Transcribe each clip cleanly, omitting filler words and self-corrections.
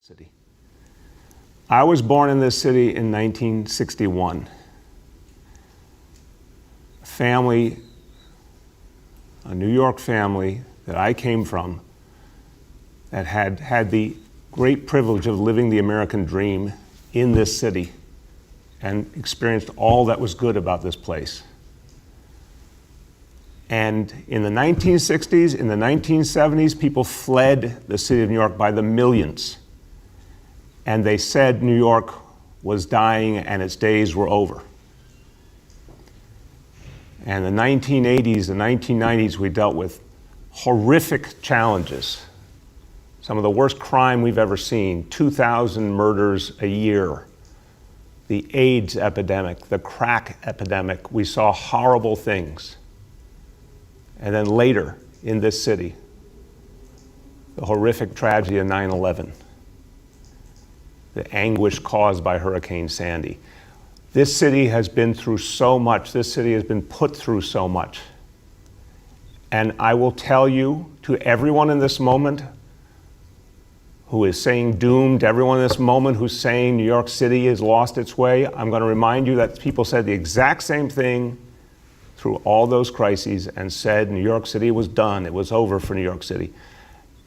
City. I was born in this city in 1961. A New York family that I came from that had the great privilege of living the American dream in this city and experienced all that was good about this place. And in the 1960s, in the 1970s, people fled the city of New York by the millions. And they said New York was dying and its days were over. And the 1980s, the 1990s, we dealt with horrific challenges. Some of the worst crime we've ever seen, 2,000 murders a year. The AIDS epidemic, the crack epidemic, we saw horrible things. And then later in this city, the horrific tragedy of 9/11, the anguish caused by Hurricane Sandy. This city has been through so much. This city has been put through so much. And I will tell you, to everyone in this moment who is saying doomed, everyone in this moment who's saying New York City has lost its way, I'm going to remind you that people said the exact same thing through all those crises and said New York City was done, it was over for New York City.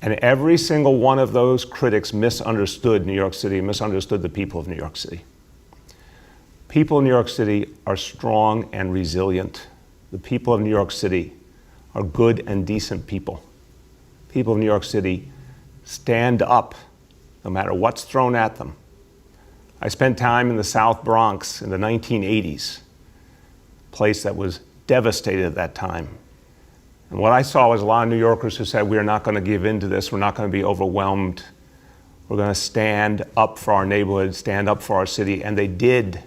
And every single one of those critics misunderstood New York City, misunderstood the people of New York City. People in New York City are strong and resilient. The people of New York City are good and decent people. People of New York City stand up no matter what's thrown at them. I spent time in the South Bronx in the 1980s, a place that was devastated at that time. And what I saw was a lot of New Yorkers who said, we are not going to give in to this, we're not going to be overwhelmed, we're going to stand up for our neighborhood, stand up for our city, and they did.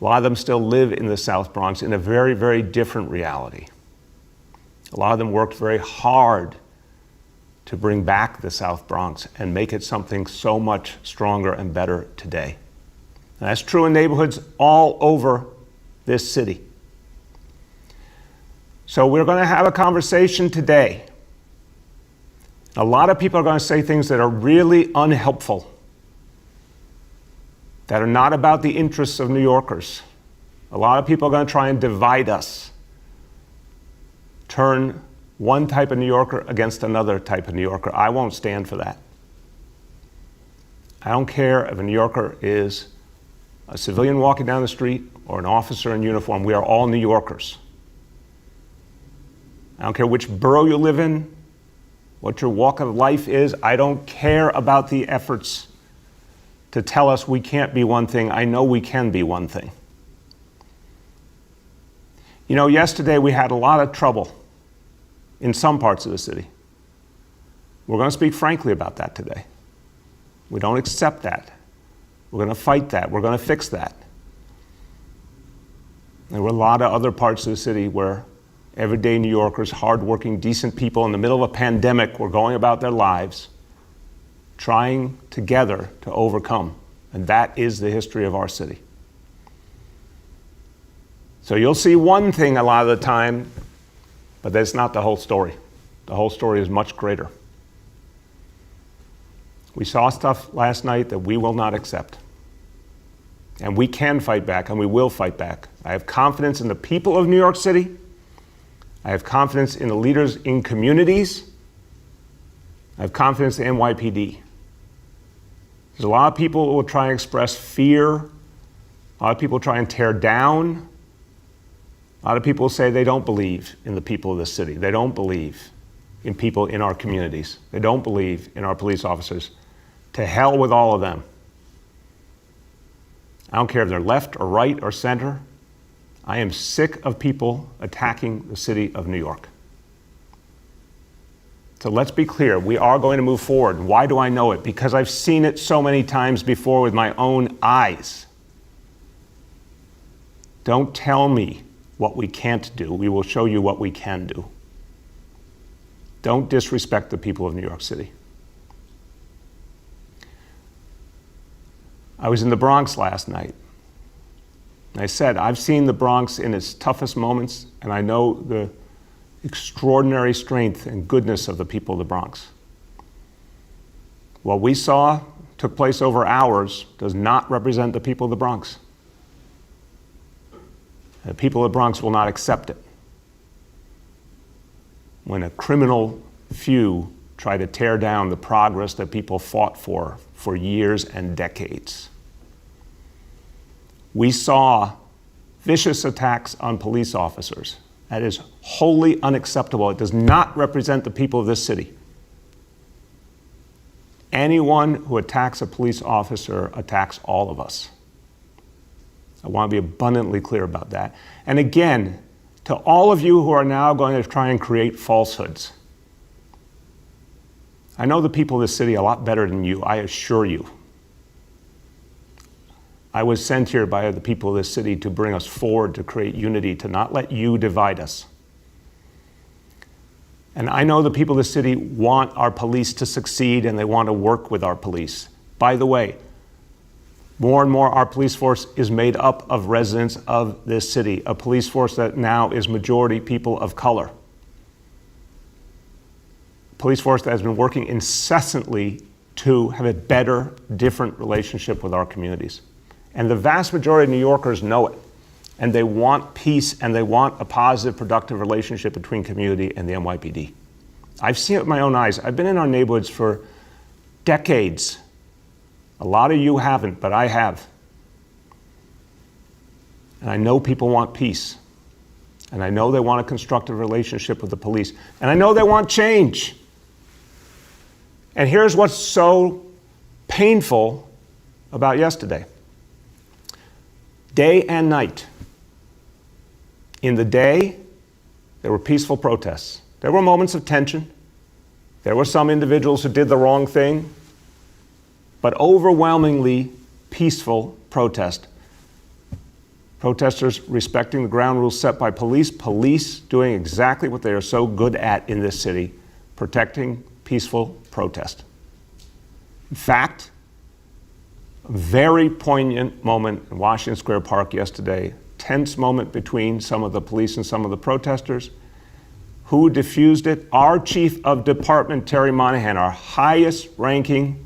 A lot of them still live in the South Bronx in a very, very different reality. A lot of them worked very hard to bring back the South Bronx and make it something so much stronger and better today. And that's true in neighborhoods all over this city. So we're going to have a conversation today. A lot of people are going to say things that are really unhelpful, that are not about the interests of New Yorkers. A lot of people are going to try and divide us, turn one type of New Yorker against another type of New Yorker. I won't stand for that. I don't care if a New Yorker is a civilian walking down the street or an officer in uniform. We are all New Yorkers. I don't care which borough you live in, what your walk of life is. I don't care about the efforts to tell us we can't be one thing. I know we can be one thing. You know, yesterday we had a lot of trouble in some parts of the city. We're going to speak frankly about that today. We don't accept that. We're going to fight that. We're going to fix that. There were a lot of other parts of the city where everyday New Yorkers, hardworking, decent people in the middle of a pandemic were going about their lives, trying together to overcome. And that is the history of our city. So you'll see one thing a lot of the time, but that's not the whole story. The whole story is much greater. We saw stuff last night that we will not accept. And we can fight back, and we will fight back. I have confidence in the people of New York City. I have confidence in the leaders in communities. I have confidence in NYPD. There's a lot of people who will try and express fear. A lot of people try and tear down. A lot of people say they don't believe in the people of the city. They don't believe in people in our communities. They don't believe in our police officers. To hell with all of them. I don't care if they're left or right or center. I am sick of people attacking the city of New York. So let's be clear, we are going to move forward. Why do I know it? Because I've seen it so many times before with my own eyes. Don't tell me what we can't do. We will show you what we can do. Don't disrespect the people of New York City. I was in the Bronx last night. I said, I've seen the Bronx in its toughest moments, and I know the extraordinary strength and goodness of the people of the Bronx. what we saw took place over hours does not represent the people of the Bronx. The people of the Bronx will not accept it. When a criminal few try to tear down the progress that people fought for years and decades. We saw vicious attacks on police officers. That is wholly unacceptable. It does not represent the people of this city. Anyone who attacks a police officer attacks all of us. I want to be abundantly clear about that. And again, to all of you who are now going to try and create falsehoods, I know the people of this city a lot better than you, I assure you. I was sent here by the people of this city to bring us forward, to create unity, to not let you divide us. And I know the people of the city want our police to succeed and they want to work with our police. By the way, more and more our police force is made up of residents of this city, a police force that now is majority people of color. Police force that has been working incessantly to have a better, different relationship with our communities. And the vast majority of New Yorkers know it. And they want peace and they want a positive, productive relationship between community and the NYPD. I've seen it with my own eyes. I've been in our neighborhoods for decades. A lot of you haven't, but I have. And I know people want peace. And I know they want a constructive relationship with the police. And I know they want change. And here's what's so painful about yesterday. Day and night. In the day, there were peaceful protests. There were moments of tension. There were some individuals who did the wrong thing, but overwhelmingly peaceful protest. Protesters respecting the ground rules set by police, police doing exactly what they are so good at in this city, protecting peaceful protest. In fact, a very poignant moment in Washington Square Park yesterday, tense moment between some of the police and some of the protesters. Who diffused it? Our Chief of Department, Terry Monahan, our highest ranking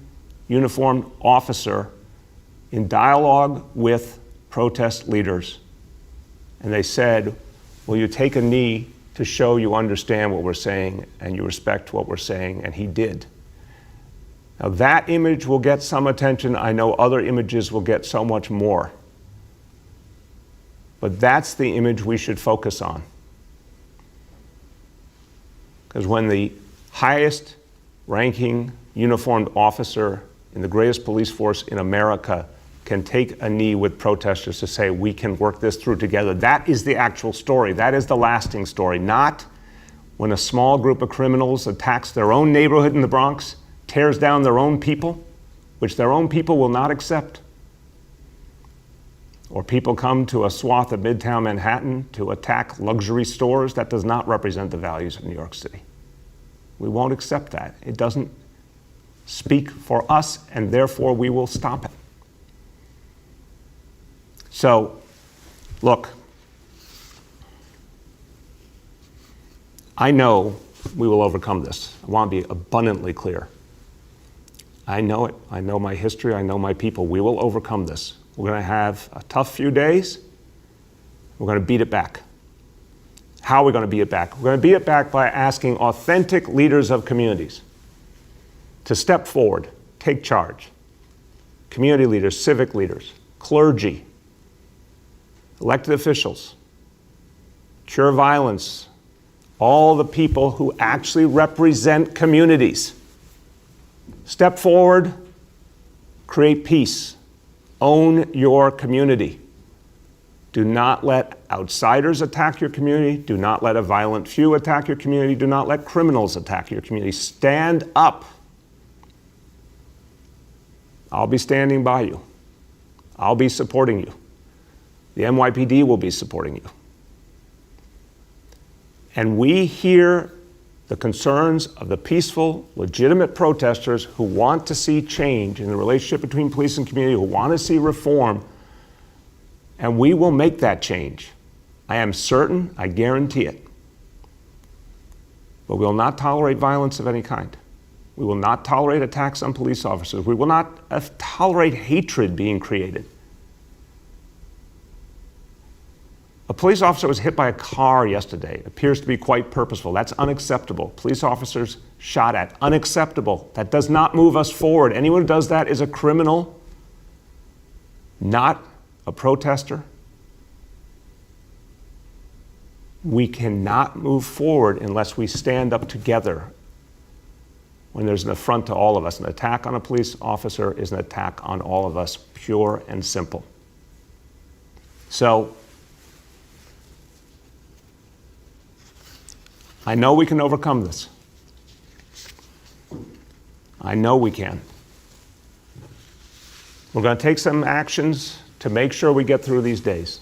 uniformed officer, in dialogue with protest leaders. And they said, will you take a knee to show you understand what we're saying and you respect what we're saying? And he did. Now that image will get some attention. I know other images will get so much more. But that's the image we should focus on. Because when the highest ranking uniformed officer in the greatest police force in America can take a knee with protesters to say, we can work this through together, that is the actual story. That is the lasting story. Not when a small group of criminals attacks their own neighborhood in the Bronx, tears down their own people, which their own people will not accept. Or people come to a swath of Midtown Manhattan to attack luxury stores. That does not represent the values of New York City. We won't accept that. It doesn't speak for us, and therefore we will stop it. So, look, I know we will overcome this. I want to be abundantly clear. I know it. I know my history. I know my people. We will overcome this. We're going to have a tough few days. We're going to beat it back. How are we going to beat it back? We're going to beat it back by asking authentic leaders of communities to step forward, take charge. Community leaders, civic leaders, clergy, elected officials, cure violence, all the people who actually represent communities. Step forward, create peace. Own your community. Do not let outsiders attack your community. Do not let a violent few attack your community. Do not let criminals attack your community. Stand up. I'll be standing by you. I'll be supporting you. The NYPD will be supporting you. And we hear the concerns of the peaceful, legitimate protesters who want to see change in the relationship between police and community, who want to see reform, and we will make that change. I am certain, I guarantee it. But we will not tolerate violence of any kind. We will not tolerate attacks on police officers. We will not tolerate hatred being created. A police officer was hit by a car yesterday. It appears to be quite purposeful. That's unacceptable. Police officers shot at. Unacceptable. That does not move us forward. Anyone who does that is a criminal, not a protester. We cannot move forward unless we stand up together when there's an affront to all of us. An attack on a police officer is an attack on all of us, pure and simple. So, I know we can overcome this. I know we can. We're going to take some actions to make sure we get through these days.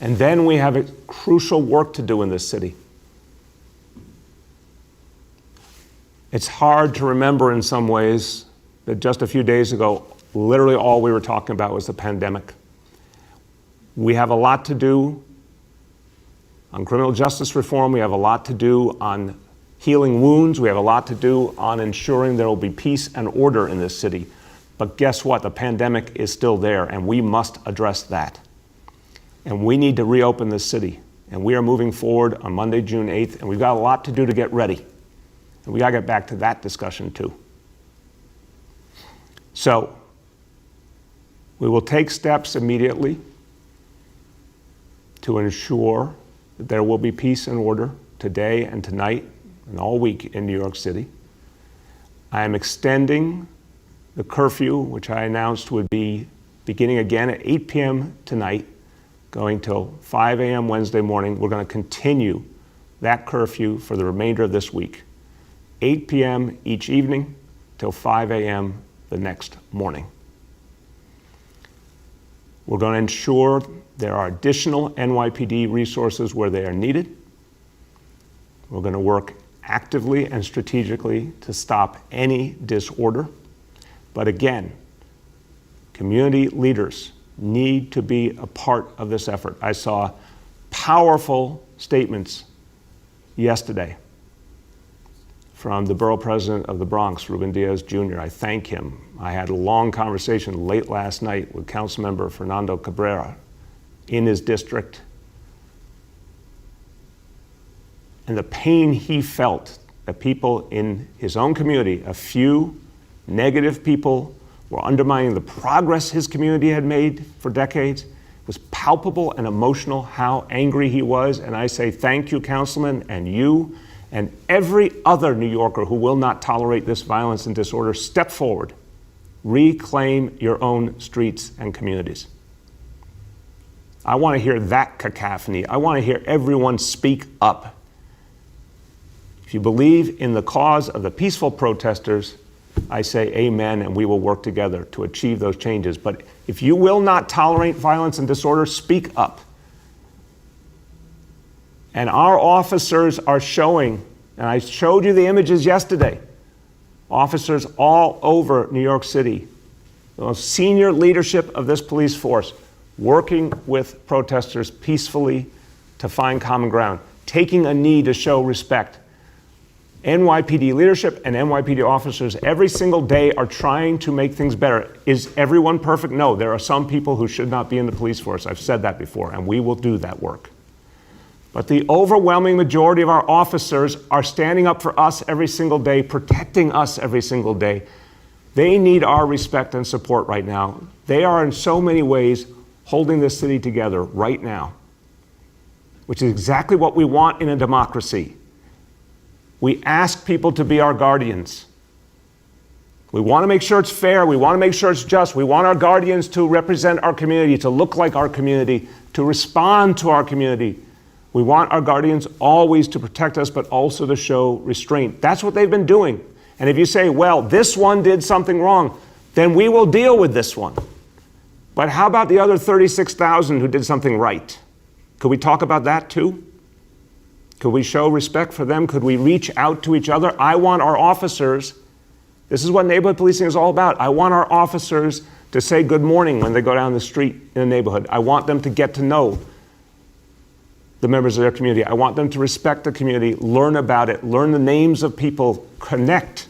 And then we have a crucial work to do in this city. It's hard to remember in some ways that just a few days ago, literally all we were talking about was the pandemic. We have a lot to do on criminal justice reform. We have a lot to do on healing wounds. We have a lot to do on ensuring there will be peace and order in this city. But guess what? The pandemic is still there, and we must address that. And we need to reopen this city. And we are moving forward on Monday, June 8th, and we've got a lot to do to get ready. And we got to get back to that discussion too. So, we will take steps immediately to ensure that there will be peace and order today and tonight and all week in New York City. I am extending the curfew, which I announced would be beginning again at 8 p.m. tonight, going till 5 a.m. Wednesday morning. We're going to continue that curfew for the remainder of this week. 8 p.m. each evening till 5 a.m. the next morning. We're going to ensure there are additional NYPD resources where they are needed. We're going to work actively and strategically to stop any disorder. But again, community leaders need to be a part of this effort. I saw powerful statements yesterday from the borough president of the Bronx, Ruben Diaz Jr. I thank him. I had a long conversation late last night with Councilmember Fernando Cabrera in his district. And the pain he felt that people in his own community, a few negative people, were undermining the progress his community had made for decades. It was palpable and emotional how angry he was. And I say thank you, Councilman, and you, and every other New Yorker who will not tolerate this violence and disorder. Step forward. Reclaim your own streets and communities. I want to hear that cacophony. I want to hear everyone speak up. If you believe in the cause of the peaceful protesters, I say amen, and we will work together to achieve those changes. But if you will not tolerate violence and disorder, speak up. And our officers are showing, and I showed you the images yesterday, officers all over New York City, the most senior leadership of this police force, working with protesters peacefully to find common ground, taking a knee to show respect. NYPD leadership and NYPD officers every single day are trying to make things better. Is everyone perfect? No, there are some people who should not be in the police force. I've said that before, and we will do that work. But the overwhelming majority of our officers are standing up for us every single day, protecting us every single day. They need our respect and support right now. They are in so many ways holding this city together right now, which is exactly what we want in a democracy. We ask people to be our guardians. We want to make sure it's fair. We want to make sure it's just. We want our guardians to represent our community, to look like our community, to respond to our community. We want our guardians always to protect us, but also to show restraint. That's what they've been doing. And if you say, well, this one did something wrong, then we will deal with this one. But how about the other 36,000 who did something right? Could we talk about that too? Could we show respect for them? Could we reach out to each other? I want our officers, this is what neighborhood policing is all about. I want our officers to say good morning when they go down the street in a neighborhood. I want them to get to know the members of their community. I want them to respect the community, learn about it, learn the names of people, connect.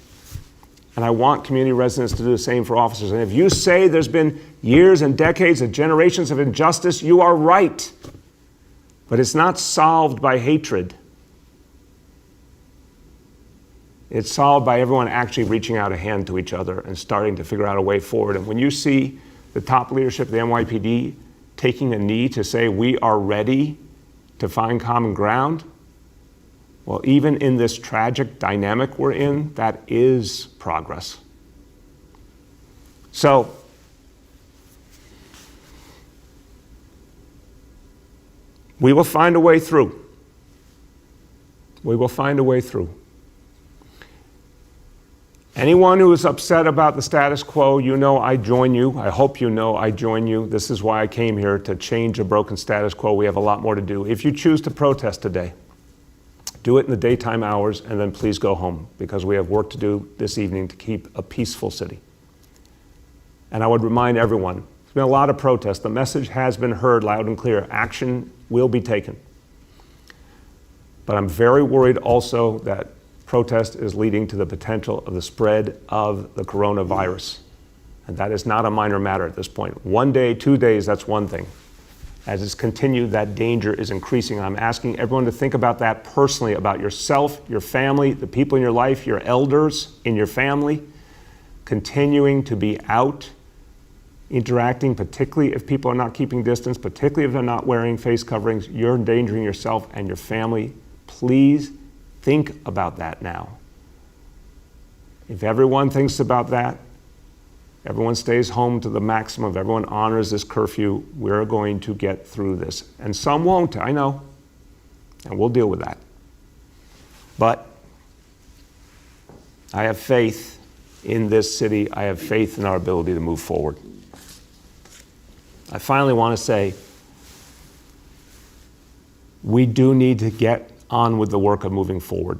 And I want community residents to do the same for officers. And if you say there's been years and decades and generations of injustice, you are right. But it's not solved by hatred. It's solved by everyone actually reaching out a hand to each other and starting to figure out a way forward. And when you see the top leadership of the NYPD taking a knee to say we are ready to find common ground, well, even in this tragic dynamic we're in, that is progress. So, we will find a way through. We will find a way through. Anyone who is upset about the status quo, you know I join you. I hope you know I join you. This is why I came here, to change a broken status quo. We have a lot more to do. If you choose to protest today, do it in the daytime hours, and then please go home, because we have work to do this evening to keep a peaceful city. And I would remind everyone, there's been a lot of protests. The message has been heard loud and clear. Action will be taken. But I'm very worried also that protest is leading to the potential of the spread of the coronavirus. And that is not a minor matter at this point. 1 day, 2 days, that's one thing. As it's continued, that danger is increasing. I'm asking everyone to think about that personally, about yourself, your family, the people in your life, your elders in your family, continuing to be out, interacting, particularly if people are not keeping distance, particularly if they're not wearing face coverings. You're endangering yourself and your family. Please think about that now. If everyone thinks about that, everyone stays home to the maximum, if everyone honors this curfew, we're going to get through this. And some won't, I know, and we'll deal with that. But I have faith in this city. I have faith in our ability to move forward. I finally want to say, we do need to get on with the work of moving forward.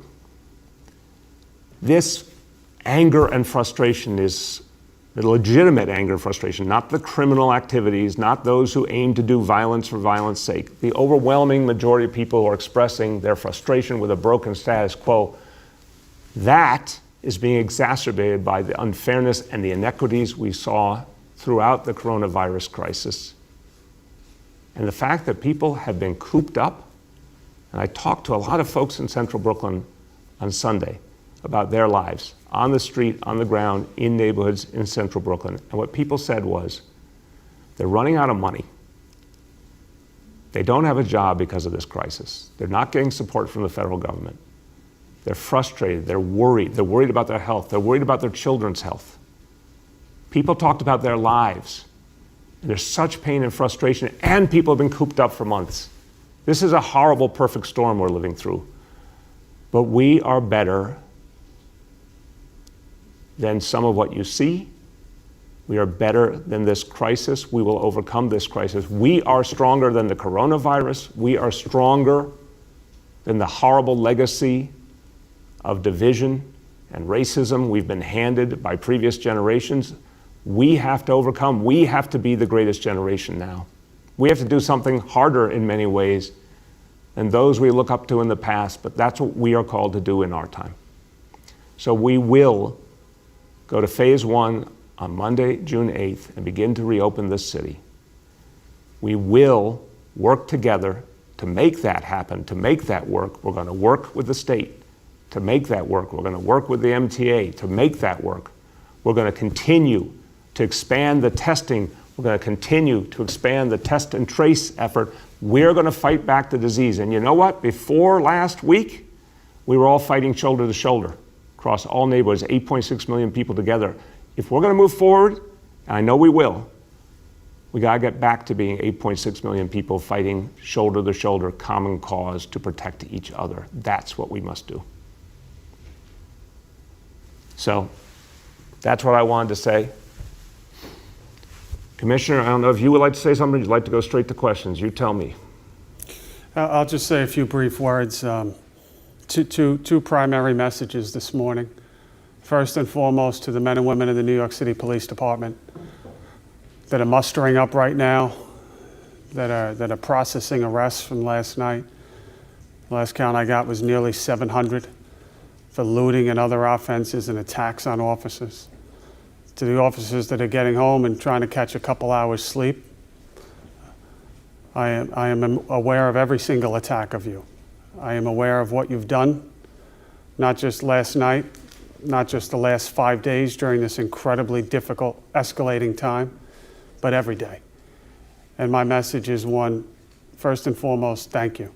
This anger and frustration is the legitimate anger and frustration, not the criminal activities, not those who aim to do violence for violence sake. The overwhelming majority of people who are expressing their frustration with a broken status quo, that is being exacerbated by the unfairness and the inequities we saw throughout the coronavirus crisis. And the fact that people have been cooped up, and I talked to a lot of folks in central Brooklyn on Sunday about their lives, on the street, on the ground, in neighborhoods in central Brooklyn. And what people said was, they're running out of money. They don't have a job because of this crisis. They're not getting support from the federal government. They're frustrated, they're worried about their health, they're worried about their children's health. People talked about their lives. And there's such pain and frustration, and people have been cooped up for months. This is a horrible, perfect storm we're living through. But we are better than some of what you see. We are better than this crisis. We will overcome this crisis. We are stronger than the coronavirus. We are stronger than the horrible legacy of division and racism we've been handed by previous generations. We have to overcome. We have to be the greatest generation now. We have to do something harder in many ways than those we look up to in the past, but that's what we are called to do in our time. So we will go to phase 1 on Monday, June 8th, and begin to reopen this city. We will work together to make that happen, to make that work. We're going to work with the state to make that work. We're going to work with the MTA to make that work. We're going to continue to expand the testing. We're going to continue to expand the test and trace effort. We're going to fight back the disease. And you know what? Before last week, we were all fighting shoulder to shoulder across all neighborhoods, 8.6 million people together. If we're going to move forward, and I know we will, we got to get back to being 8.6 million people fighting shoulder to shoulder, common cause to protect each other. That's what we must do. So that's what I wanted to say. Commissioner, I don't know if you would like to say something, or you'd like to go straight to questions. You tell me. I'll just say a few brief words. Two primary messages this morning. First and foremost, to the men and women of the New York City Police Department that are mustering up right now, that are processing arrests from last night. The last count I got was nearly 700 for looting and other offenses and attacks on officers. To the officers that are getting home and trying to catch a couple hours sleep, I am aware of every single attack of you. I am aware of what you've done, not just last night, not just the last 5 days during this incredibly difficult, escalating time, but every day. And my message is one, first and foremost, thank you.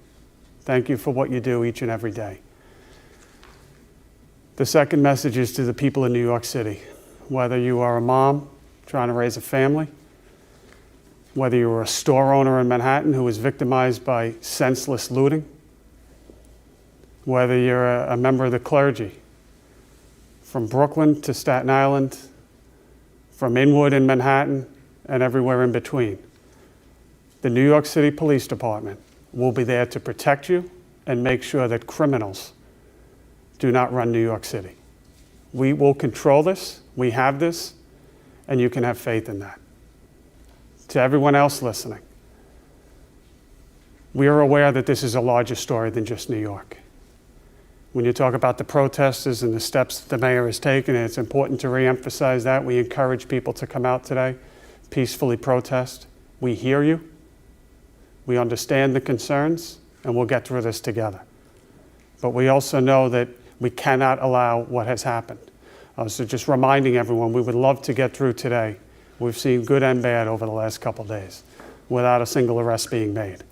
Thank you for what you do each and every day. The second message is to the people in New York City. Whether you are a mom trying to raise a family, whether you're a store owner in Manhattan who was victimized by senseless looting, whether you're a member of the clergy, from Brooklyn to Staten Island, from Inwood in Manhattan, and everywhere in between, the New York City Police Department will be there to protect you and make sure that criminals do not run New York City. We will control this, we have this, and you can have faith in that. To everyone else listening, we are aware that this is a larger story than just New York. When you talk about the protesters and the steps that the mayor has taken, it's important to reemphasize that. We encourage people to come out today, peacefully protest. We hear you, we understand the concerns, and we'll get through this together. But we also know that we cannot allow what has happened. So just reminding everyone, we would love to get through today. We've seen good and bad over the last couple days without a single arrest being made.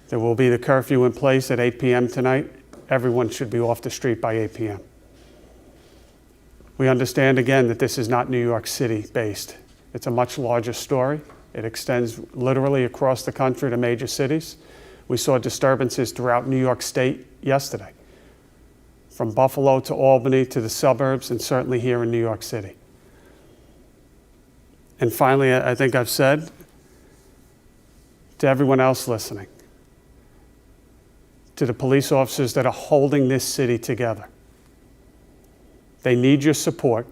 There will be the curfew in place at 8 p.m. tonight. Everyone should be off the street by 8 p.m. We understand again that this is not New York City based. It's a much larger story. It extends literally across the country to major cities. We saw disturbances throughout New York State yesterday, from Buffalo to Albany to the suburbs, and certainly here in New York City. And finally, I think I've said to everyone else listening, to the police officers that are holding this city together, they need your support.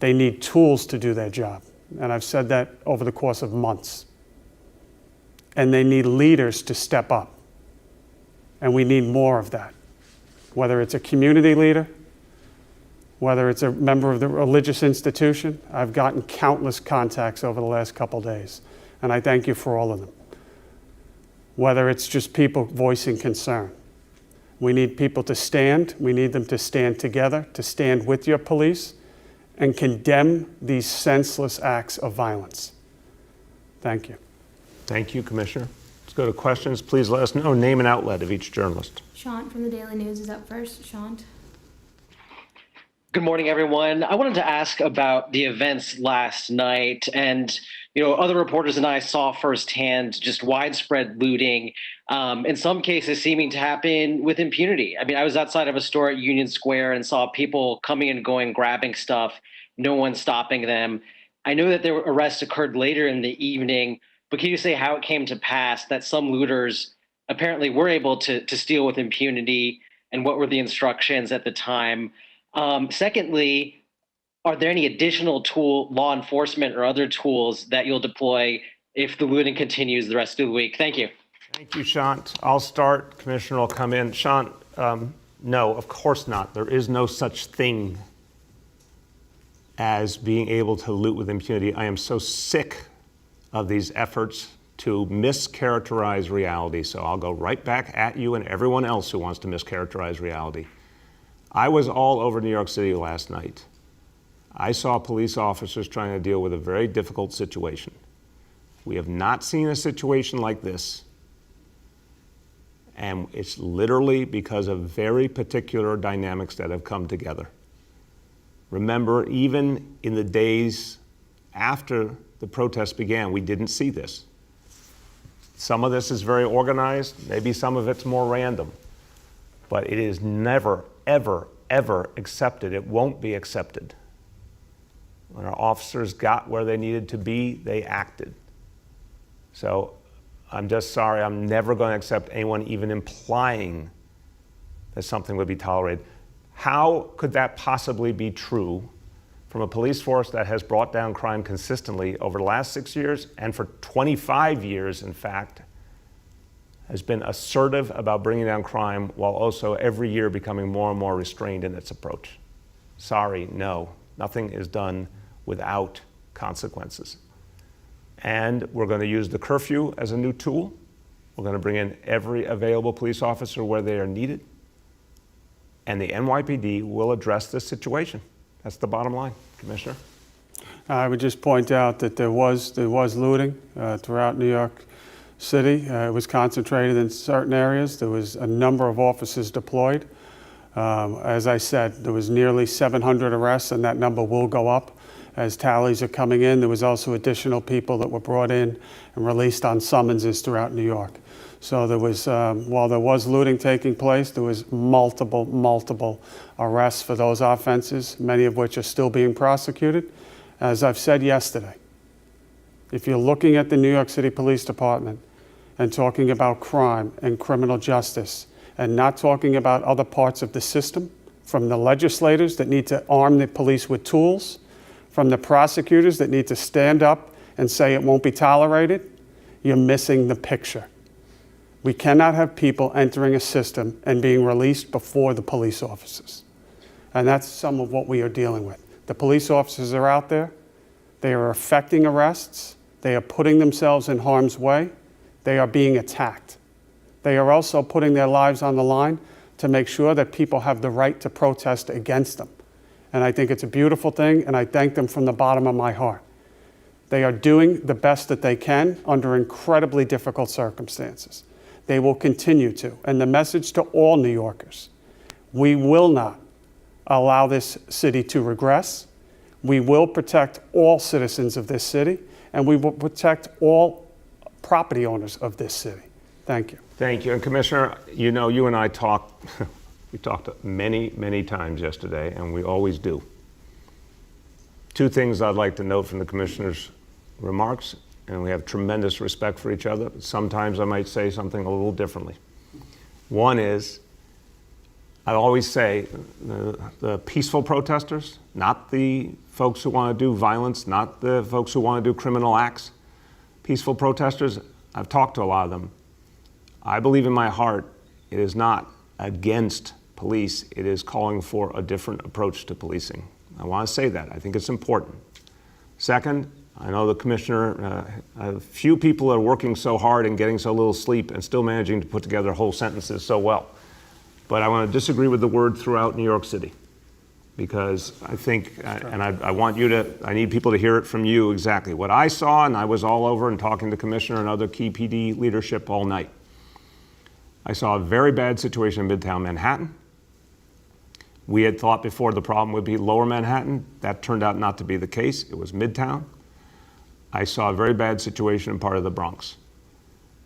They need tools to do their job. And I've said that over the course of months. And they need leaders to step up. And we need more of that. Whether it's a community leader, whether it's a member of the religious institution, I've gotten countless contacts over the last couple days, and I thank you for all of them. Whether it's just people voicing concern. We need people to stand. We need them to stand together, to stand with your police, and condemn these senseless acts of violence. Thank you. Thank you, Commissioner. Let's go to questions. Please let us know name and outlet of each journalist. Sean from the Daily News is up first. Sean. Good morning, everyone. I wanted to ask about the events last night, and other reporters and I saw firsthand just widespread looting, in some cases seeming to happen with impunity. I mean, I was outside of a store at Union Square and saw people coming and going, grabbing stuff, no one stopping them. I know that their arrests occurred later in the evening, but can you say how it came to pass that some looters apparently were able to steal with impunity, and what were the instructions at the time? Secondly, are there any additional law enforcement or other tools that you'll deploy if the looting continues the rest of the week? Thank you. Thank you, Sean. I'll start. Commissioner will come in. Sean, no, of course not. There is no such thing as being able to loot with impunity. I am so sick of these efforts to mischaracterize reality. So I'll go right back at you and everyone else who wants to mischaracterize reality. I was all over New York City last night. I saw police officers trying to deal with a very difficult situation. We have not seen a situation like this. And it's literally because of very particular dynamics that have come together. Remember, even in the days after the protests began, we didn't see this. Some of this is very organized, maybe some of it's more random, but it is never, ever, ever accepted. It won't be accepted. When our officers got where they needed to be, they acted. So I'm just sorry, I'm never going to accept anyone even implying that something would be tolerated. How could that possibly be true from a police force that has brought down crime consistently over the last 6 years and for 25 years, in fact, has been assertive about bringing down crime while also every year becoming more and more restrained in its approach. Sorry, no, nothing is done without consequences. And we're going to use the curfew as a new tool. We're going to bring in every available police officer where they are needed. And the NYPD will address this situation. That's the bottom line, Commissioner. I would just point out that there was looting throughout New York City. It was concentrated in certain areas. There was a number of officers deployed. As I said, there was nearly 700 arrests, and that number will go up as tallies are coming in. There was also additional people that were brought in and released on summonses throughout New York. So there was, while there was looting taking place, there was multiple arrests for those offenses, many of which are still being prosecuted. As I've said yesterday, if you're looking at the New York City Police Department and talking about crime and criminal justice and not talking about other parts of the system, from the legislators that need to arm the police with tools, from the prosecutors that need to stand up and say it won't be tolerated, you're missing the picture. We cannot have people entering a system and being released before the police officers. And that's some of what we are dealing with. The police officers are out there. They are effecting arrests. They are putting themselves in harm's way. They are being attacked. They are also putting their lives on the line to make sure that people have the right to protest against them. And I think it's a beautiful thing, and I thank them from the bottom of my heart. They are doing the best that they can under incredibly difficult circumstances. They will continue to. And the message to all New Yorkers, we will not allow this city to regress. We will protect all citizens of this city, and we will protect all property owners of this city. Thank you. Thank you. And Commissioner, you know, you and I talked, we talked many times yesterday, and we always do. Two things I'd like to note from the Commissioner's remarks, and we have tremendous respect for each other. Sometimes I might say something a little differently. One is, I always say the peaceful protesters, not the folks who want to do violence, not the folks who want to do criminal acts. Peaceful protesters, I've talked to a lot of them. I believe in my heart it is not against police, it is calling for a different approach to policing. I want to say that. I think it's important. Second, I know the Commissioner, a few people are working so hard and getting so little sleep and still managing to put together whole sentences so well. But I want to disagree with the word throughout New York City, because I think, and I want you to, I need people to hear it from you exactly. What I saw, and I was all over and talking to Commissioner and other key PD leadership all night. I saw a very bad situation in Midtown Manhattan. We had thought before the problem would be Lower Manhattan. That turned out not to be the case. It was Midtown. I saw a very bad situation in part of the Bronx.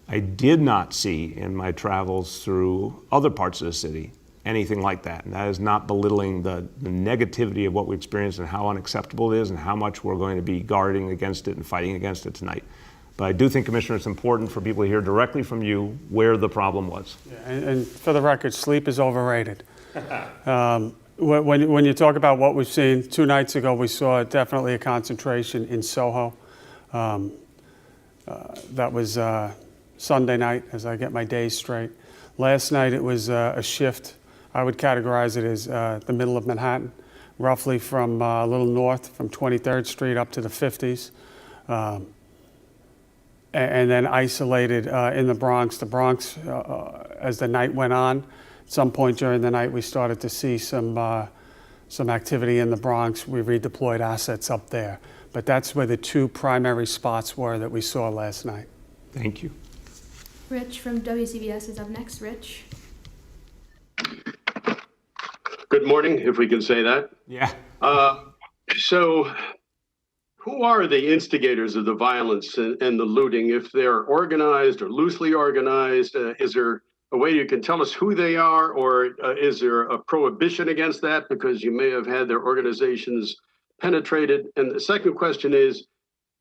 I did not see in my travels through other parts of the city anything like that. And that is not belittling the negativity of what we experienced and how unacceptable it is and how much we're going to be guarding against it and fighting against it tonight. But I do think, Commissioner, it's important for people to hear directly from you where the problem was. Yeah, and for the record, sleep is overrated. When you talk about what we've seen, 2 nights ago we saw definitely a concentration in Soho. That was Sunday night, as I get my days straight. Last night it was a shift. I would categorize it as the middle of Manhattan, roughly from a little north, from 23rd Street up to the 50s. And then isolated in the Bronx. The Bronx, as the night went on, at some point during the night, we started to see some activity in the Bronx. We redeployed assets up there. But that's where the 2 primary spots were that we saw last night. Thank you. Rich from WCBS is up next. Rich. Good morning, if we can say that. Yeah. So who are the instigators of the violence and the looting? If they're organized or loosely organized, is there a way you can tell us who they are, or is there a prohibition against that because you may have had their organizations penetrated? And the second question is,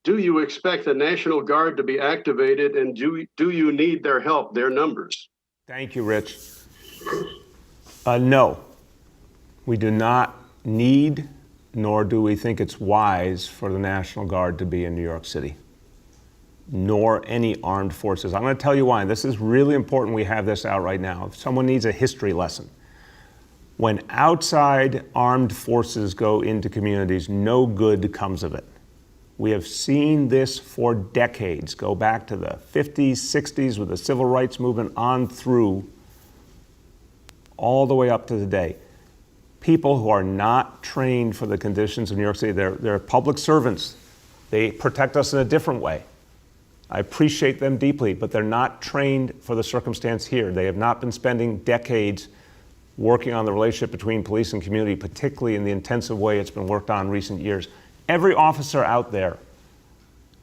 do you expect the National Guard to be activated, and do you need their help, their numbers? Thank you, Rich. No, we do not need, nor do we think it's wise for the National Guard to be in New York City. nor any armed forces. I'm going to tell you why. This is really important we have this out right now. If someone needs a history lesson, when outside armed forces go into communities, no good comes of it. We have seen this for decades. Go back to the 50s, 60s with the civil rights movement on through all the way up to today. People who are not trained for the conditions of New York City, they're public servants. They protect us in a different way. I appreciate them deeply, but they're not trained for the circumstance here. They have not been spending decades working on the relationship between police and community, particularly in the intensive way it's been worked on in recent years. Every officer out there,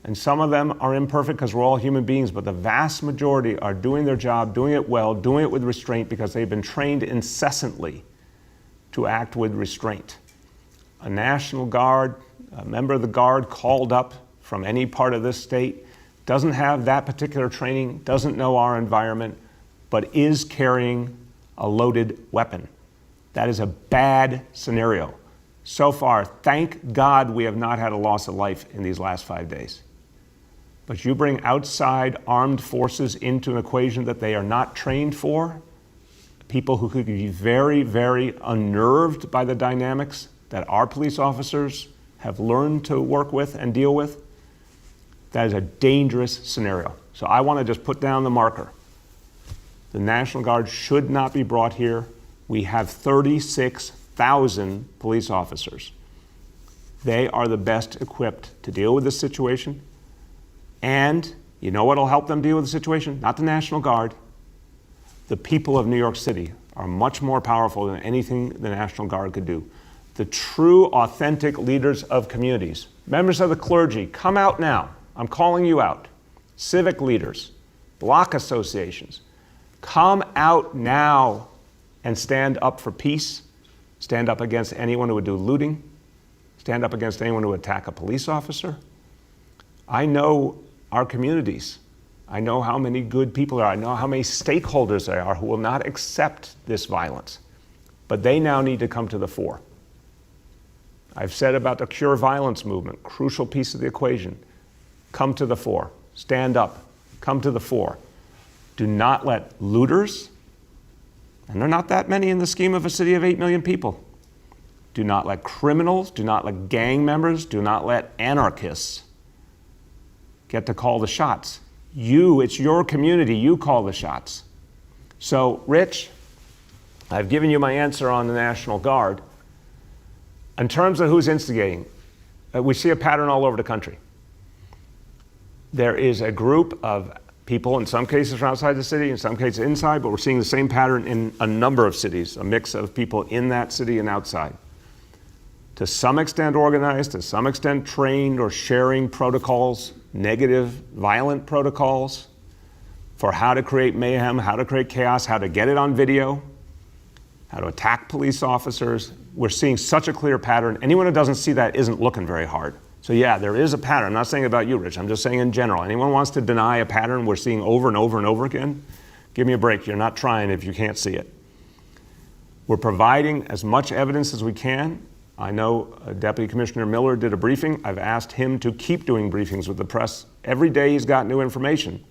and some of them are imperfect because we're all human beings, but the vast majority are doing their job, doing it well, doing it with restraint because they've been trained incessantly to act with restraint. A National Guard, a member of the Guard called up from any part of this state, doesn't have that particular training, doesn't know our environment, but is carrying a loaded weapon. That is a bad scenario. So far, thank God we have not had a loss of life in these last 5 days. But you bring outside armed forces into an equation that they are not trained for, people who could be very, very unnerved by the dynamics that our police officers have learned to work with and deal with. That is a dangerous scenario. So I want to just put down the marker. The National Guard should not be brought here. We have 36,000 police officers. They are the best equipped to deal with this situation. And you know what will help them deal with the situation? Not the National Guard. The people of New York City are much more powerful than anything the National Guard could do. The true, authentic leaders of communities, members of the clergy, come out now. I'm calling you out. Civic leaders, block associations, come out now and stand up for peace, stand up against anyone who would do looting, stand up against anyone who would attack a police officer. I know our communities. I know how many good people there are. I know how many stakeholders there are who will not accept this violence. But they now need to come to the fore. I've said about the Cure Violence movement, crucial piece of the equation. Come to the fore. Stand up. Come to the fore. Do not let looters, and there are not that many in the scheme of a city of 8 million people. Do not let criminals, do not let gang members, do not let anarchists get to call the shots. It's your community, you call the shots. So, Rich, I've given you my answer on the National Guard. In terms of who's instigating, we see a pattern all over the country. There is a group of people, in some cases from outside the city, in some cases inside, but we're seeing the same pattern in a number of cities, a mix of people in that city and outside. To some extent organized, to some extent trained or sharing protocols, negative, violent protocols for how to create mayhem, how to create chaos, how to get it on video, how to attack police officers. We're seeing such a clear pattern. Anyone who doesn't see that isn't looking very hard. So yeah, there is a pattern. I'm not saying about you, Rich. I'm just saying in general. Anyone wants to deny a pattern we're seeing over and over and over again, give me a break. You're not trying if you can't see it. We're providing as much evidence as we can. I know Deputy Commissioner Miller did a briefing. I've asked him to keep doing briefings with the press. Every day he's got new information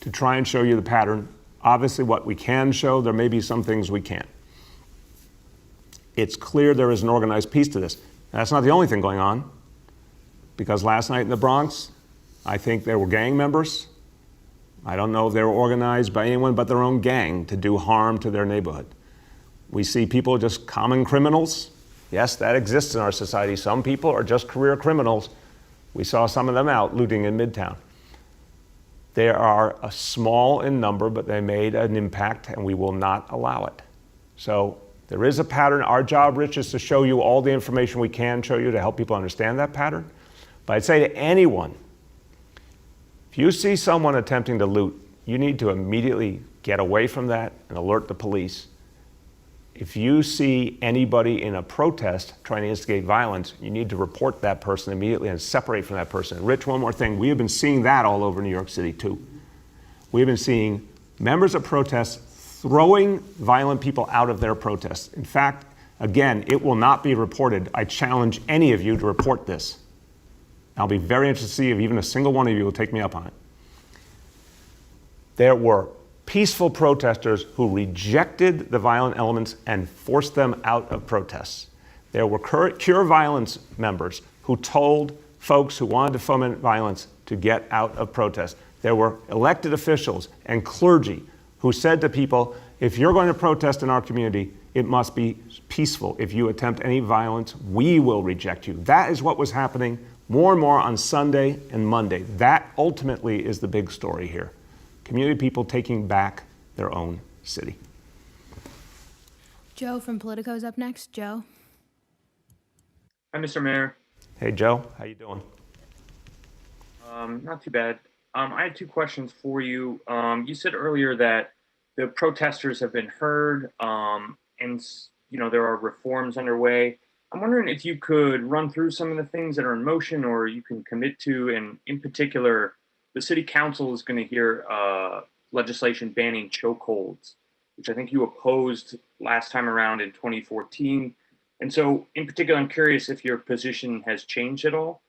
to try and show you the pattern. Obviously what we can show, there may be some things we can't. It's clear there is an organized piece to this. Now, that's not the only thing going on, because last night in the Bronx, I think there were gang members. I don't know if they were organized by anyone but their own gang to do harm to their neighborhood. We see people just common criminals. Yes, that exists in our society. Some people are just career criminals. We saw some of them out looting in Midtown. They are a small in number, but they made an impact, and we will not allow it. So there is a pattern. Our job, Rich, is to show you all the information we can show you to help people understand that pattern. But I'd say to anyone, if you see someone attempting to loot, you need to immediately get away from that and alert the police. If you see anybody in a protest trying to instigate violence, you need to report that person immediately and separate from that person. Rich, one more thing. We have been seeing that all over New York City, too. We have been seeing members of protests throwing violent people out of their protests. In fact, again, it will not be reported. I challenge any of you to report this. I'll be very interested to see if even a single one of you will take me up on it. There were peaceful protesters who rejected the violent elements and forced them out of protests. There were Cure Violence members who told folks who wanted to foment violence to get out of protest. There were elected officials and clergy who said to people, if you're going to protest in our community, it must be peaceful. If you attempt any violence, we will reject you. That is what was happening more and more on Sunday and Monday. That ultimately is the big story here. Community people taking back their own city. Joe from Politico's up next. Joe. Hi, Mr. Mayor. Hey, Joe, how you doing? Not too bad. I had two questions for you. You said earlier that the protesters have been heard, and there are reforms underway. I'm wondering if you could run through some of the things that are in motion, or you can commit to. And in particular, the City Council is going to hear legislation banning chokeholds, which I think you opposed last time around in 2014. And so, in particular, I'm curious if your position has changed at all.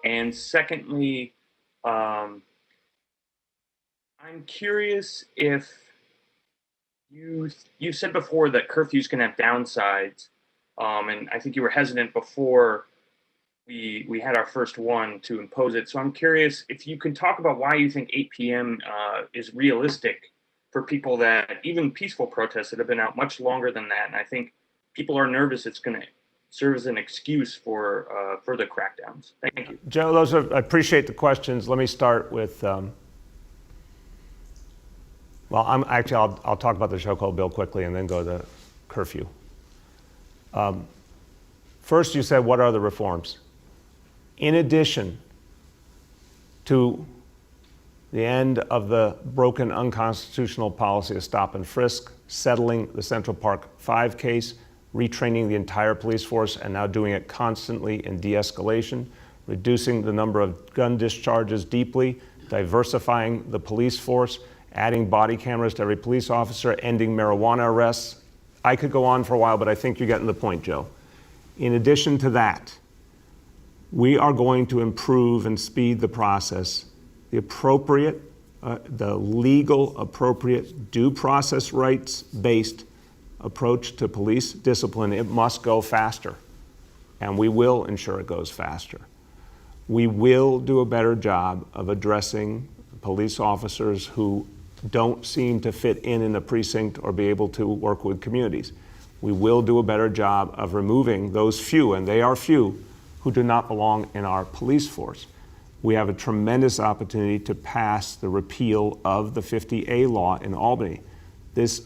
And secondly, I'm curious if you said before that curfews can have downsides, and I think you were hesitant before we had our first one to impose it. So I'm curious if you can talk about why you think 8 p.m. Is realistic for people that even peaceful protests that have been out much longer than that. And I think people are nervous it's going to serve as an excuse for further crackdowns. Thank you. Joe, I appreciate the questions. Let me start with, I'll talk about the chokehold bill quickly and then go to curfew. First, you said, what are the reforms? In addition to the end of the broken unconstitutional policy of stop and frisk, settling the Central Park 5 case, retraining the entire police force and now doing it constantly in de-escalation, reducing the number of gun discharges deeply, diversifying the police force, adding body cameras to every police officer, ending marijuana arrests. I could go on for a while, but I think you're getting the point, Joe. In addition to that, we are going to improve and speed the process. The legal, appropriate, due process rights-based approach to police discipline, it must go faster, and we will ensure it goes faster. We will do a better job of addressing police officers who don't seem to fit in a precinct or be able to work with communities. We will do a better job of removing those few, and they are few, who do not belong in our police force. We have a tremendous opportunity to pass the repeal of the 50A law in Albany.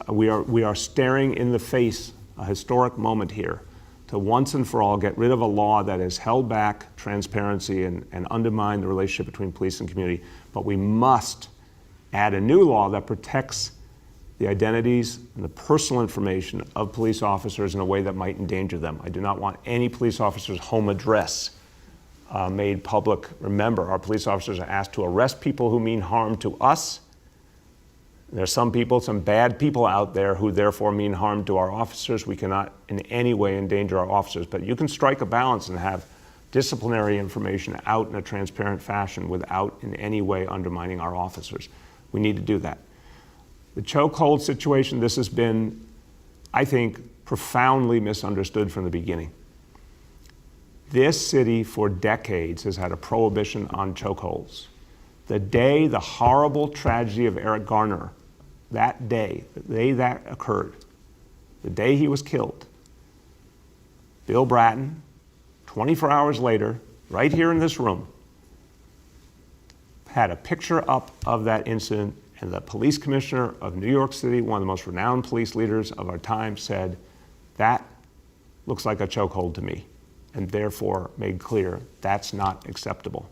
We are staring in the face a historic moment here to once and for all get rid of a law that has held back transparency and undermined the relationship between police and community. But we must add a new law that protects the identities and the personal information of police officers in a way that might endanger them. I do not want any police officer's home address made public. Remember, our police officers are asked to arrest people who mean harm to us. There's some bad people out there who therefore mean harm to our officers. We cannot in any way endanger our officers, but you can strike a balance and have disciplinary information out in a transparent fashion without in any way undermining our officers. We need to do that. The chokehold situation, this has been, I think, profoundly misunderstood from the beginning. This city for decades has had a prohibition on chokeholds. The day the horrible tragedy of Eric Garner, that day, the day that occurred, the day he was killed, Bill Bratton, 24 hours later, right here in this room, had a picture up of that incident, and the police commissioner of New York City, one of the most renowned police leaders of our time, said, that looks like a chokehold to me, and therefore made clear that's not acceptable.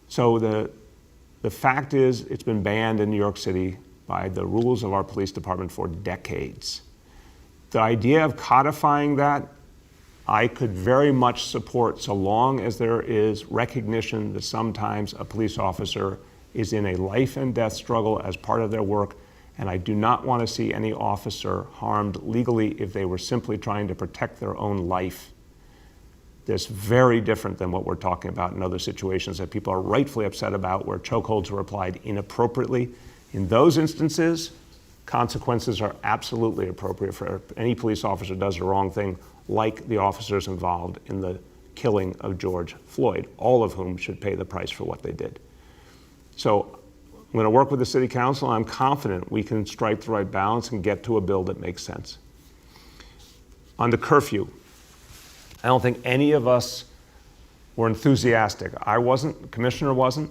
So the fact is, it's been banned in New York City by the rules of our police department for decades. The idea of codifying that, I could very much support, so long as there is recognition that sometimes a police officer is in a life and death struggle as part of their work, and I do not want to see any officer harmed legally if they were simply trying to protect their own life. That's very different than what we're talking about in other situations that people are rightfully upset about, where chokeholds were applied inappropriately. In those instances, consequences are absolutely appropriate for any police officer who does the wrong thing, like the officers involved in the killing of George Floyd, all of whom should pay the price for what they did. So I'm going to work with the City Council. I'm confident we can strike the right balance and get to a bill that makes sense. On the curfew, I don't think any of us were enthusiastic. I wasn't, the commissioner wasn't,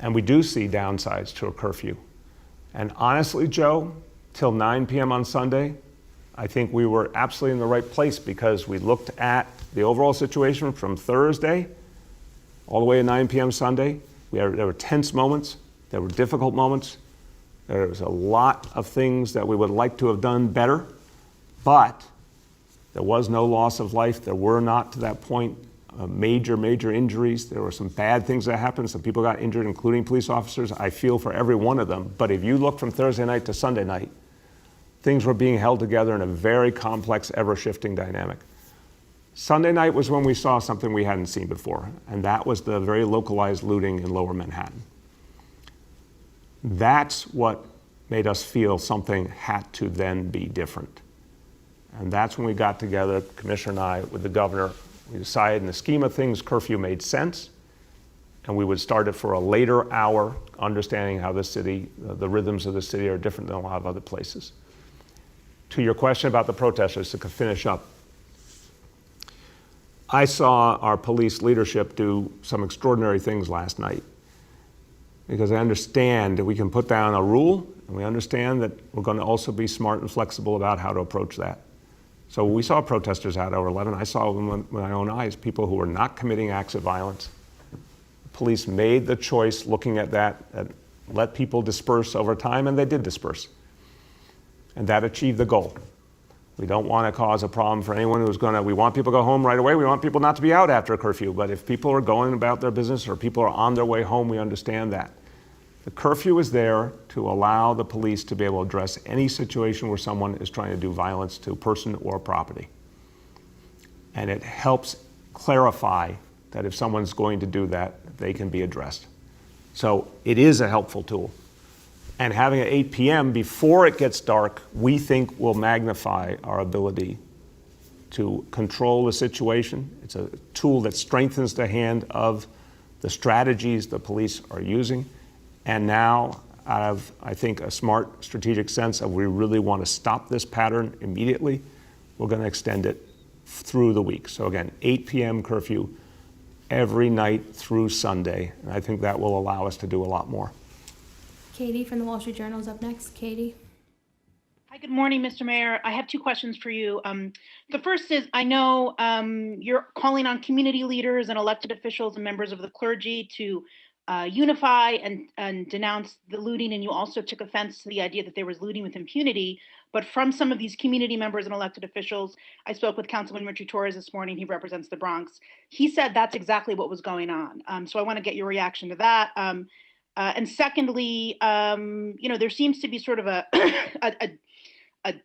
and we do see downsides to a curfew. And honestly, Joe, till 9 p.m. on Sunday, I think we were absolutely in the right place because we looked at the overall situation from Thursday all the way to 9 p.m. Sunday. There were tense moments, there were difficult moments, there was a lot of things that we would like to have done better, but there was no loss of life. There were not, to that point, major injuries. There were some bad things that happened. Some people got injured, including police officers. I feel for every one of them. But if you look from Thursday night to Sunday night, things were being held together in a very complex, ever-shifting dynamic. Sunday night was when we saw something we hadn't seen before, and that was the very localized looting in Lower Manhattan. That's what made us feel something had to then be different. And that's when we got together, the commissioner and I, with the governor. We decided in the scheme of things, curfew made sense, and we would start it for a later hour, understanding how the city, the rhythms of the city are different than a lot of other places. To your question about the protesters, to finish up, I saw our police leadership do some extraordinary things last night, because I understand that we can put down a rule, and we understand that we're going to also be smart and flexible about how to approach that. So we saw protesters out over 11. I saw them with my own eyes, people who were not committing acts of violence. The police made the choice, looking at that let people disperse over time, and they did disperse. And that achieved the goal. We don't want to cause a problem for anyone who's going to, we want people to go home right away. We want people not to be out after a curfew. But if people are going about their business or people are on their way home, we understand that. The curfew is there to allow the police to be able to address any situation where someone is trying to do violence to a person or property. And it helps clarify that if someone's going to do that, they can be addressed. So it is a helpful tool. And having it 8 p.m. before it gets dark, we think will magnify our ability to control the situation. It's a tool that strengthens the hand of the strategies the police are using. And now, out of, I think, a smart strategic sense of we really want to stop this pattern immediately, we're going to extend it through the week. So again, 8 p.m. curfew every night through Sunday. And I think that will allow us to do a lot more. Katie from the Wall Street Journal is up next. Katie. Hi, good morning, Mr. Mayor. I have two questions for you. The first is, I know you're calling on community leaders and elected officials and members of the clergy to unify and denounce the looting, and you also took offense to the idea that there was looting with impunity. But from some of these community members and elected officials, I spoke with Councilman Richie Torres this morning. He represents the Bronx. He said that's exactly what was going on. So I want to get your reaction to that. And secondly, there seems to be sort of a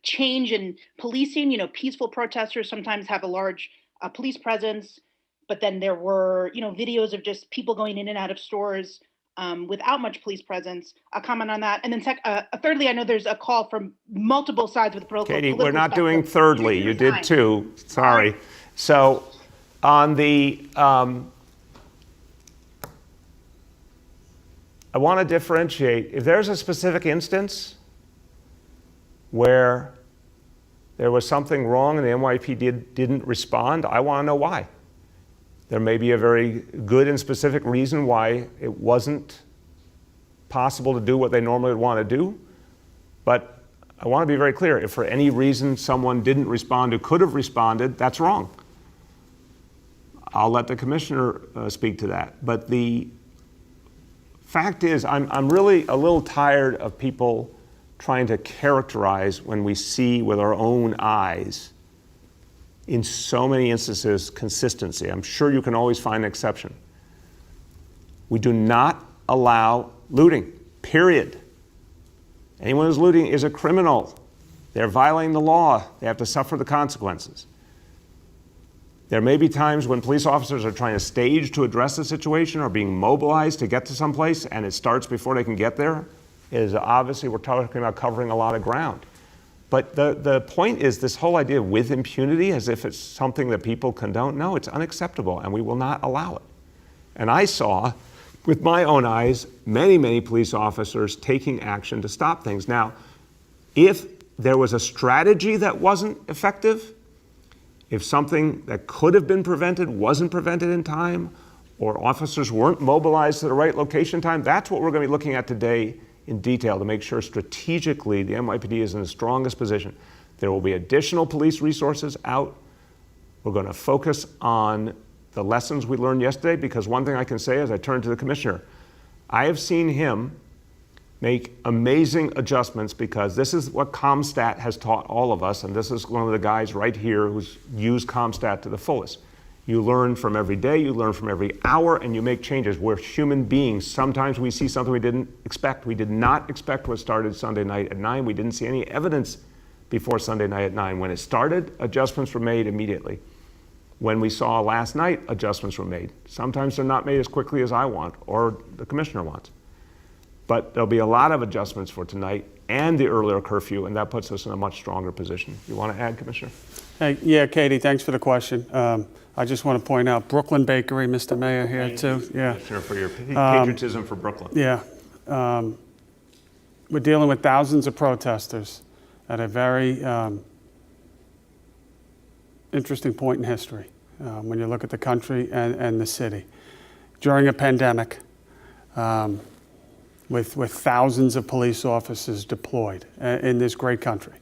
change in policing. Peaceful protesters sometimes have a large police presence, but then there were, videos of just people going in and out of stores without much police presence. I'll comment on that. And then thirdly, I know there's a call from multiple sides with the political. Katie, we're not doing thirdly. You did too. Sorry. So on the, I want to differentiate. If there's a specific instance where there was something wrong and the NYPD didn't respond, I want to know why. There may be a very good and specific reason why it wasn't possible to do what they normally would want to do, but I want to be very clear. If for any reason someone didn't respond who could have responded, that's wrong. I'll let the commissioner speak to that. But the fact is, I'm really a little tired of people trying to characterize when we see with our own eyes, in so many instances, consistency. I'm sure you can always find an exception. We do not allow looting, period. Anyone who's looting is a criminal. They're violating the law. They have to suffer the consequences. There may be times when police officers are trying to stage to address the situation or being mobilized to get to someplace and it starts before they can get there. Obviously we're talking about covering a lot of ground. But the point is this whole idea with impunity as if it's something that people condone. No, it's unacceptable and we will not allow it. And I saw with my own eyes many, many police officers taking action to stop things. Now, if there was a strategy that wasn't effective, if something that could have been prevented wasn't prevented in time, or officers weren't mobilized to the right location time, that's what we're going to be looking at today in detail to make sure strategically the NYPD is in the strongest position. There will be additional police resources out. We're going to focus on the lessons we learned yesterday, because one thing I can say as I turn to the commissioner, I have seen him make amazing adjustments, because this is what CompStat has taught all of us, and this is one of the guys right here who's used CompStat to the fullest. You learn from every day, you learn from every hour, and you make changes. We're human beings. Sometimes we see something we didn't expect. We did not expect what started Sunday night at 9. We didn't see any evidence before Sunday night at 9. When it started, adjustments were made immediately. When we saw last night, adjustments were made. Sometimes they're not made as quickly as I want or the commissioner wants. But there'll be a lot of adjustments for tonight and the earlier curfew, and that puts us in a much stronger position. You want to add, Commissioner? Hey, yeah, Katie, thanks for the question. I just want to point out Brooklyn Bakery, Mr. Mayor, here too. Yeah. Commissioner, for your patriotism for Brooklyn. Yeah. We're dealing with thousands of protesters at a very interesting point in history when you look at the country and the city. During a pandemic, with thousands of police officers deployed in this great country,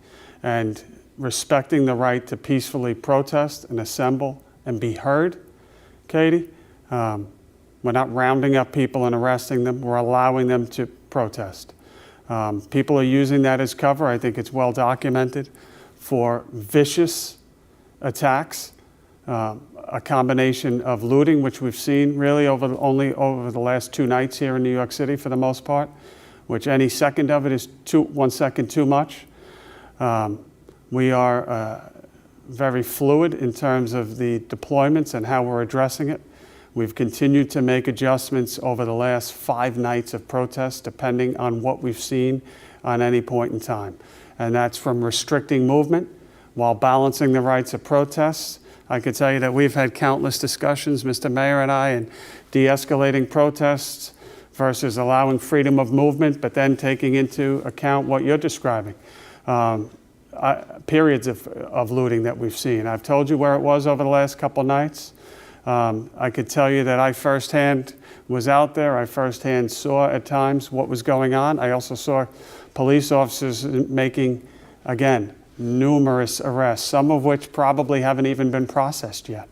and respecting the right to peacefully protest and assemble and be heard, Katie. We're not rounding up people and arresting them. We're allowing them to protest. People are using that as cover. I think it's well documented for vicious attacks, a combination of looting, which we've seen really only over the last 2 nights here in New York City for the most part, which any second of it is 1 second too much. We are very fluid in terms of the deployments and how we're addressing it. We've continued to make adjustments over the last 5 nights of protests, depending on what we've seen on any point in time. And that's from restricting movement while balancing the rights of protests. I could tell you that we've had countless discussions, Mr. Mayor and I, in de-escalating protests versus allowing freedom of movement, but then taking into account what you're describing. Periods of looting that we've seen. I've told you where it was over the last couple nights. I could tell you that I firsthand was out there. I firsthand saw at times what was going on. I also saw police officers making, again, numerous arrests, some of which probably haven't even been processed yet.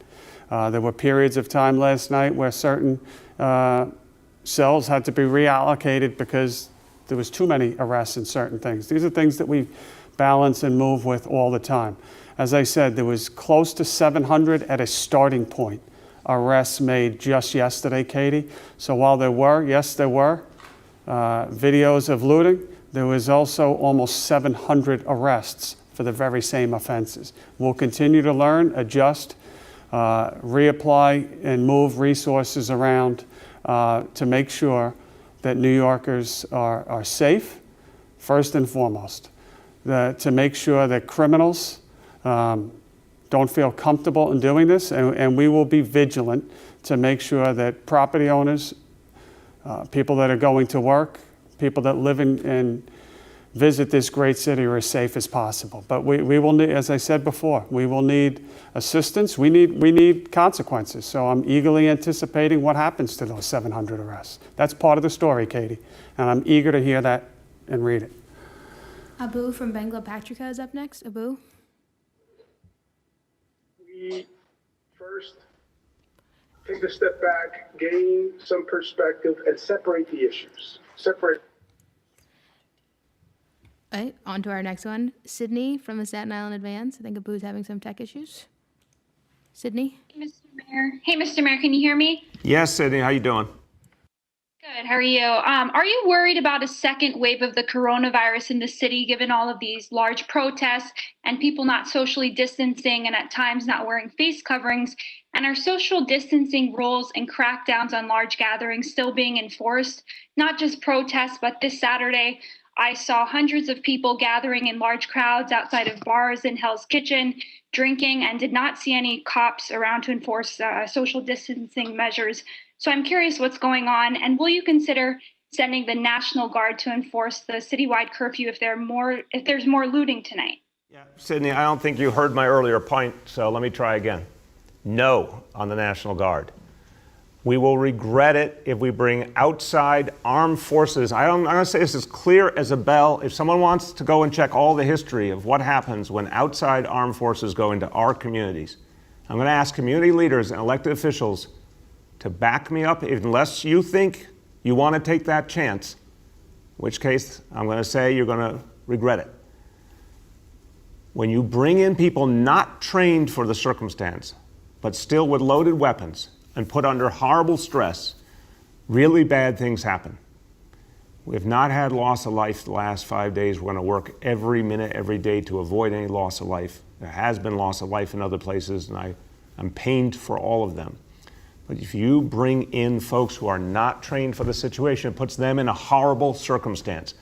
There were periods of time last night where certain cells had to be reallocated because there was too many arrests in certain things. These are things that we balance and move with all the time. As I said, there was close to 700 at a starting point arrests made just yesterday, Katie. So while there were, yes, there were videos of looting, there was also almost 700 arrests for the very same offenses. We'll continue to learn, adjust, reapply, and move resources around to make sure that New Yorkers are safe, first and foremost. To make sure that criminals don't feel comfortable in doing this, and we will be vigilant to make sure that property owners, people that are going to work, people that live and visit this great city are as safe as possible. But we will need, as I said before, we will need assistance. We need consequences. So I'm eagerly anticipating what happens to those 700 arrests. That's part of the story, Katie, and I'm eager to hear that and read it. Abu from Bangla Patrica is up next. Abu. We first take a step back, gain some perspective, and separate the issues. Separate. All right, on to our next one. Sydney from the Staten Island Advance. I think Abu's having some tech issues. Sydney? Mr. Mayor. Hey, Mr. Mayor, can you hear me? Yes, Sydney, how you doing? Good. How are you? Are you worried about a second wave of the coronavirus in the city, given all of these large protests and people not socially distancing and at times not wearing face coverings? And are social distancing rules and crackdowns on large gatherings still being enforced? Not just protests, but this Saturday, I saw hundreds of people gathering in large crowds outside of bars in Hell's Kitchen, drinking, and did not see any cops around to enforce social distancing measures. So I'm curious what's going on, and will you consider sending the National Guard to enforce the citywide curfew if there's more looting tonight? Yeah, Sydney, I don't think you heard my earlier point, so let me try again. No on the National Guard. We will regret it if we bring outside armed forces. I'm going to say this as clear as a bell. If someone wants to go and check all the history of what happens when outside armed forces go into our communities, I'm going to ask community leaders and elected officials to back me up unless you think you want to take that chance, in which case I'm going to say you're going to regret it. When you bring in people not trained for the circumstance, but still with loaded weapons and put under horrible stress, really bad things happen. We have not had loss of life the last 5 days. We're going to work every minute, every day to avoid any loss of life. There has been loss of life in other places, and I'm pained for all of them. But if you bring in folks who are not trained for the situation, it puts them in a horrible circumstance.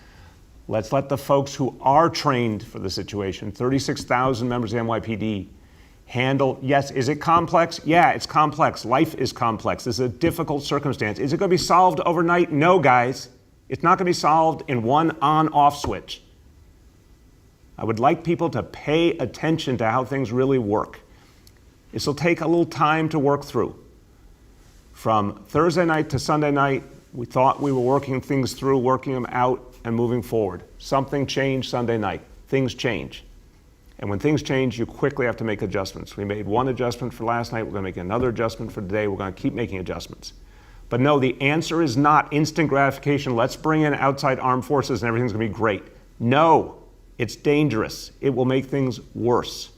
Let's let the folks who are trained for the situation, 36,000 members of the NYPD, handle. Yes, is it complex? Yeah, it's complex. Life is complex. This is a difficult circumstance. Is it going to be solved overnight? No, guys. It's not going to be solved in one on-off switch. I would like people to pay attention to how things really work. This will take a little time to work through. From Thursday night to Sunday night, we thought we were working things through, working them out, and moving forward. Something changed Sunday night. Things change. And when things change, you quickly have to make adjustments. We made one adjustment for last night. We're going to make another adjustment for today. We're going to keep making adjustments. But no, the answer is not instant gratification. Let's bring in outside armed forces and everything's going to be great. No, it's dangerous. It will make things worse.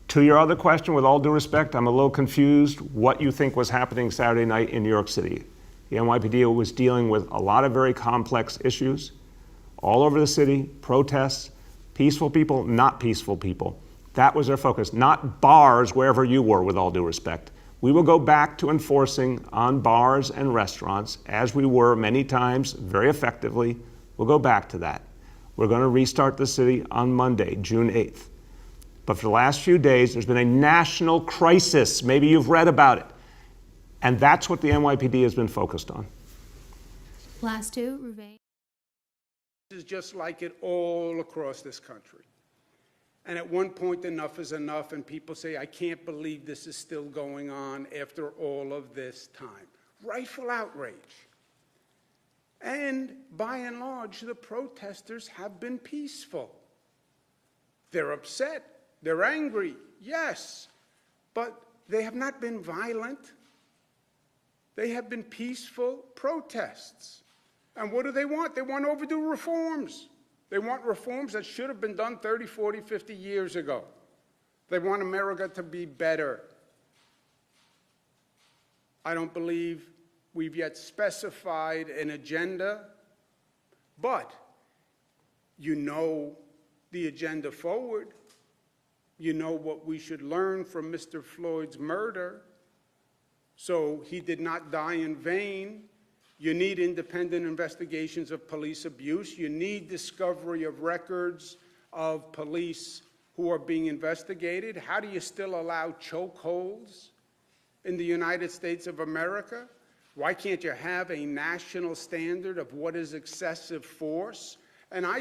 To your other question, with all due respect, I'm a little confused what you think was happening Saturday night in New York City. The NYPD was dealing with a lot of very complex issues all over the city, protests, peaceful people, not peaceful people. That was their focus, not bars wherever you were, with all due respect. We will go back to enforcing on bars and restaurants, as we were many times, very effectively. We'll go back to that. We're going to restart the city on Monday, June 8th. But for the last few days, there's been a national crisis. Maybe you've read about it. And that's what the NYPD has been focused on. Blasio, Rouvain. This is just like it all across this country. And at one point, enough is enough, and people say, I can't believe this is still going on after all of this time. Rightful outrage. And by and large, the protesters have been peaceful. They're upset. They're angry, yes, but they have not been violent. They have been peaceful protests. And what do they want? They want overdue reforms. They want reforms that should have been done 30, 40, 50 years ago. They want America to be better. I don't believe we've yet specified an agenda, but you know the agenda forward. You know what we should learn from Mr. Floyd's murder. So he did not die in vain. You need independent investigations of police abuse. You need discovery of records of police who are being investigated. How do you still allow chokeholds in the United States of America? Why can't you have a national standard of what is excessive force? And I